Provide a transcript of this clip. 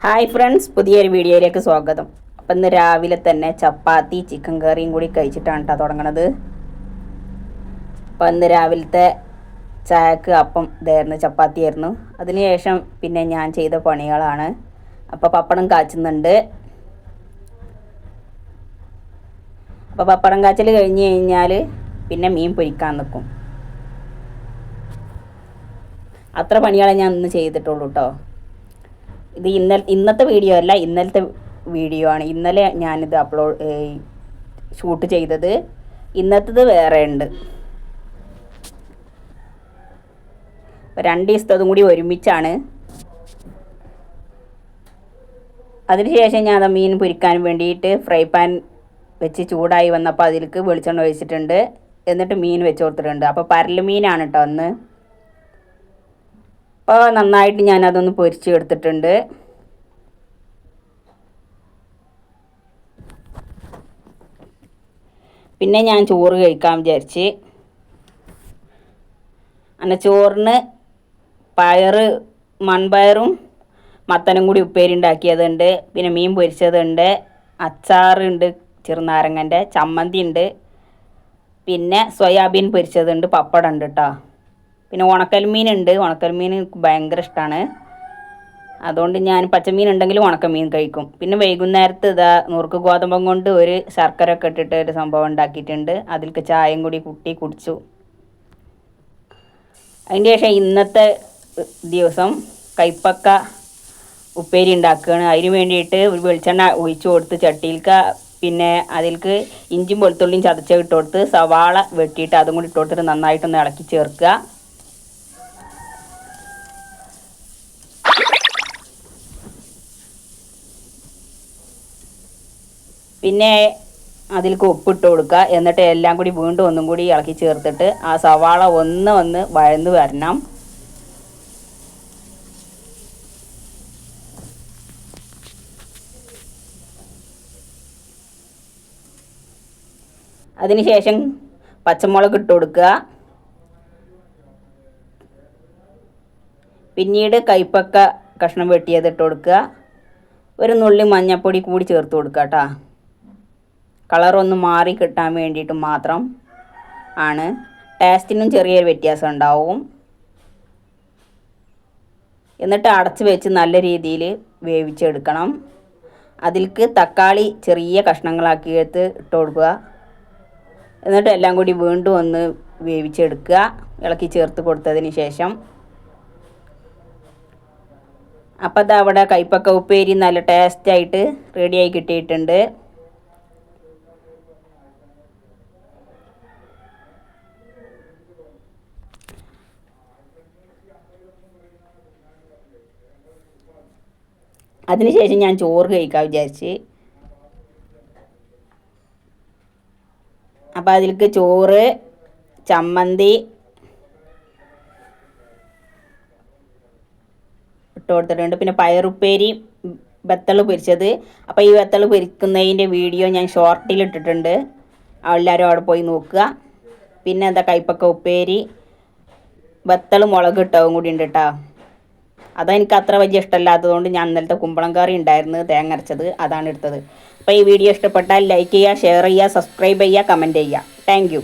Hi friends, പുതിയൊരു വീഡിയോയിലേക്ക് സ്വാഗതം. അപ്പം ഇന്ന് രാവിലെ തന്നെ ചപ്പാത്തി ചിക്കൻ കറിയും കൂടി കഴിച്ചിട്ടാണ് കേട്ടോ തുടങ്ങണത്. അപ്പം ഇന്ന് രാവിലത്തെ ചായക്ക് അപ്പം ഇതായിരുന്നു, ചപ്പാത്തിയായിരുന്നു. അതിനുശേഷം പിന്നെ ഞാൻ ചെയ്ത പണികളാണ്. അപ്പോൾ പപ്പടം കാച്ചുന്നുണ്ട്. അപ്പോൾ പപ്പടം കാച്ചൽ കഴിഞ്ഞ് കഴിഞ്ഞാൽ പിന്നെ മീൻ പൊരിക്കാൻ നിൽക്കും. അത്ര പണികളെ ഞാൻ ഇന്ന് ചെയ്തിട്ടുള്ളൂ കേട്ടോ. ഇത് ഇന്നത്തെ വീഡിയോ അല്ല, ഇന്നലത്തെ വീഡിയോ ആണ്. ഇന്നലെ ഞാനിത് ഷൂട്ട് ചെയ്തത്. ഇന്നത്തേത് വേറെ ഉണ്ട്. രണ്ട് ദിവസത്തതും കൂടി ഒരുമിച്ചാണ്. അതിനുശേഷം ഞാൻ മീൻ പൊരിക്കാൻ വേണ്ടിയിട്ട് ഫ്രൈ പാൻ വെച്ച് ചൂടായി വന്നപ്പോൾ അതിലേക്ക് വെളിച്ചെണ്ണ ഒഴിച്ചിട്ടുണ്ട്. എന്നിട്ട് മീൻ വെച്ച് കൊടുത്തിട്ടുണ്ട്. അപ്പോൾ പരൽ മീനാണ് കേട്ടോ അന്ന്. അപ്പോൾ നന്നായിട്ട് ഞാനതൊന്ന് പൊരിച്ച് എടുത്തിട്ടുണ്ട്. പിന്നെ ഞാൻ ചോറ് കഴിക്കാൻ വിചാരിച്ച്. അങ്ങനെ ചോറിന് മൺപയറും മത്തനും കൂടി ഉപ്പേരി ഉണ്ടാക്കിയതുണ്ട്. പിന്നെ മീൻ പൊരിച്ചതുണ്ട്, അച്ചാറുണ്ട്, ചെറുനാരങ്ങൻ്റെ ചമ്മന്തി ഉണ്ട്, പിന്നെ സോയാബീൻ പൊരിച്ചതുണ്ട്, പപ്പടം ഉണ്ട് കേട്ടോ. പിന്നെ ഉണക്കൽമീൻ ഉണ്ട്. ഉണക്കൽമീൻ എനിക്ക് ഭയങ്കര ഇഷ്ടമാണ്. അതുകൊണ്ട് ഞാൻ പച്ചമീൻ ഉണ്ടെങ്കിലും ഉണക്കമീൻ കഴിക്കും. പിന്നെ വൈകുന്നേരത്ത് നുറുക്ക് ഗോതമ്പം കൊണ്ട് ഒരു ശർക്കര ഒക്കെ ഇട്ടിട്ട് ഒരു സംഭവം ഉണ്ടാക്കിയിട്ടുണ്ട്. അതിലേക്ക് ചായയും കൂടി കുടിച്ചു. അതിൻ്റെ ശേഷം ഇന്നത്തെ ദിവസം കൈപ്പക്ക ഉപ്പേരി ഉണ്ടാക്കുകയാണ്. അതിന് വേണ്ടിയിട്ട് ഒരു വെളിച്ചെണ്ണ ഒഴിച്ചു കൊടുത്ത് ചട്ടിയിലേക്ക്, പിന്നെ അതിലേക്ക് ഇഞ്ചിയും വെളുത്തുള്ളിയും ചതച്ച് ഇട്ട് കൊടുത്ത് സവാള വെട്ടിയിട്ട് അതും കൂടി ഇട്ട് കൊടുത്തിട്ട് നന്നായിട്ടൊന്ന് ഇളക്കി ചേർക്കുക. പിന്നെ അതിലേക്ക് ഉപ്പിട്ട് കൊടുക്കുക. എന്നിട്ട് എല്ലാം കൂടി വീണ്ടും ഒന്നും കൂടി ഇളക്കി ചേർത്തിട്ട് ആ സവാള ഒന്ന് വഴന്ന് വരണം. അതിനുശേഷം പച്ചമുളക് ഇട്ട് കൊടുക്കുക. പിന്നീട് കൈപ്പക്ക കഷ്ണം വെട്ടിയത് ഇട്ട് കൊടുക്കുക. ഒരു നുള്ളി മഞ്ഞൾപ്പൊടി കൂടി ചേർത്ത് കൊടുക്കുക കേട്ടോ. കളറൊന്ന് മാറി കിട്ടാൻ വേണ്ടിയിട്ട് മാത്രം ആണ്. ടേസ്റ്റിനും ചെറിയൊരു വ്യത്യാസം ഉണ്ടാവും. എന്നിട്ട് അടച്ച് വെച്ച് നല്ല രീതിയിൽ വേവിച്ചെടുക്കണം. അതിലേക്ക് തക്കാളി ചെറിയ കഷ്ണങ്ങളാക്കി എടുത്ത് ഇട്ട് കൊടുക്കുക. എന്നിട്ട് എല്ലാം കൂടി വീണ്ടും ഒന്ന് വേവിച്ചെടുക്കുക, ഇളക്കി ചേർത്ത് കൊടുത്തതിന് ശേഷം. അപ്പോൾ അത് അവിടെ കൈപ്പക്ക ഉപ്പേരി നല്ല ടേസ്റ്റായിട്ട് റെഡിയായി കിട്ടിയിട്ടുണ്ട്. അതിനുശേഷം ഞാൻ ചോറ് കഴിക്കാൻ വിചാരിച്ച്. അപ്പോൾ അതിലേക്ക് ചോറ്, ചമ്മന്തി ഇട്ട് കൊടുത്തിട്ടുണ്ട്. പിന്നെ പയറുപ്പേരി, ബത്തൾ പൊരിച്ചത്. അപ്പോൾ ഈ ബത്തൾ പൊരിക്കുന്നതിൻ്റെ വീഡിയോ ഞാൻ ഷോർട്ടിൽ ഇട്ടിട്ടുണ്ട്. എല്ലാവരും അവിടെ പോയി നോക്കുക. പിന്നെ കൈപ്പക്ക ഉപ്പേരി, ബത്തൾ മുളക് ഇട്ടതും കൂടി ഉണ്ട് കേട്ടോ. അതെനിക്ക് അത്ര വലിയ ഇഷ്ടമല്ലാത്തതുകൊണ്ട് ഞാൻ ഇന്നലത്തെ കുമ്പളം കറി ഉണ്ടായിരുന്നു തേങ്ങ അരച്ചത്, അതാണ് എടുത്തത്. അപ്പോൾ ഈ വീഡിയോ ഇഷ്ടപ്പെട്ടാൽ ലൈക്ക് ചെയ്യുക, ഷെയർ ചെയ്യുക, സബ്സ്ക്രൈബ് ചെയ്യുക, കമൻറ്റ് ചെയ്യുക. താങ്ക്